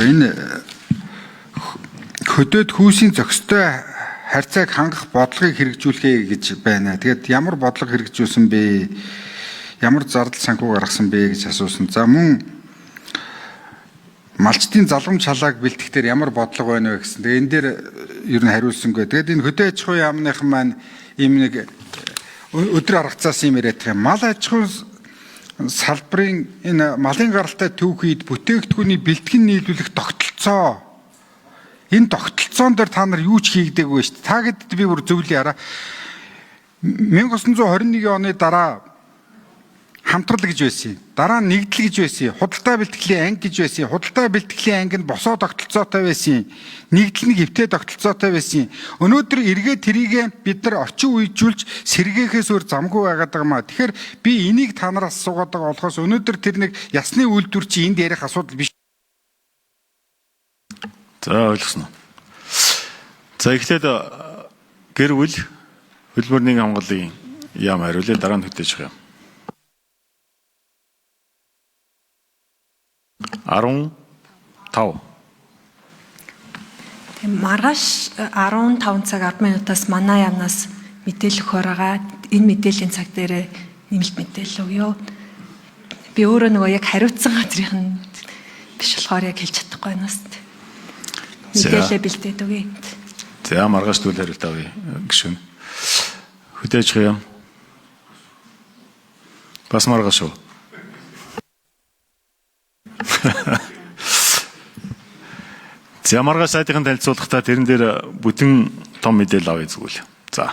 Энэ хөдөөд хүйсийн зохистой харьцааг хангах бодлогыг хэрэгжүүлэхээ гэж байна. Тэгээд ямар бодлого хэрэгжүүлсэн бэ? Ямар зардал санхүү гаргасан бэ гэж асуусан. За мөн малчдын залгамж шалгааг бэлтгэхээр ямар бодлого байна вэ гэсэн. Тэгээд энэ дээр ер нь хариулсангүй. Тэгээд энэ хөдөө аж ахуйн яамныхан маань ийм нэг өдөр аргацаас юм яриад байгаа. Мал аж ахуйн салбарын энэ малын гаралтай төвхийд бүтээгдэхүүний бэлтгэн нийлүүлэх тогтолцоо. Энэ тогтолцоон дээр та нар юу ч хийгдээгүй шүү дээ. Та гэдэгт би бүр зөвлөе яараа. 1921 оны дараа хамтрал гэж байсан юм. Дараа нь нэгдэл гэж байсан юм. Худалдаа бэлтгэлийн анги гэж байсан юм. Худалдаа бэлтгэлийн анги нь босоо тогтолцоотой байсан юм. Нэгдэл нь хөвтэй тогтолцоотой байсан юм. Өнөөдөр эргээд тэрийгэ бид нар орчин үеижүүлж сэргээхээс өөр замгүй байгаад байгаа маа. Тэгэхээр би энийг та нараас асуугаад байгаа болохоос өнөөдөр тэр нэг ясны үйлдвэр чи энд ярих асуудал биш. За ойлгосноо. За эхлээд гэр бүл хөлбөрний хамгааллын яам хариулъя, дараа нь хөтөөж байгаа юм. 15. Маргааш 15 цаг 10 минутаас манай яамнаас мэдээлэл өгөхөөр байгаа. Энэ мэдээллийн цаг дээр нэмэлт мэдээлэл өгье. Би өөрөө нөгөө яг хариуцсан газрын биш болохоор яг хэлж чадахгүй байна шүү дээ. Мэдээлэл бэлдээд өгье. За маргааш түл хариулт авъя гişүн. Хөтөөж байгаа юм. Бас маргааш уу? За маргааш сайтын танилцуулгахдаа тэрэн дээр бүтэн том мэдээлэл авъя зүгэл. За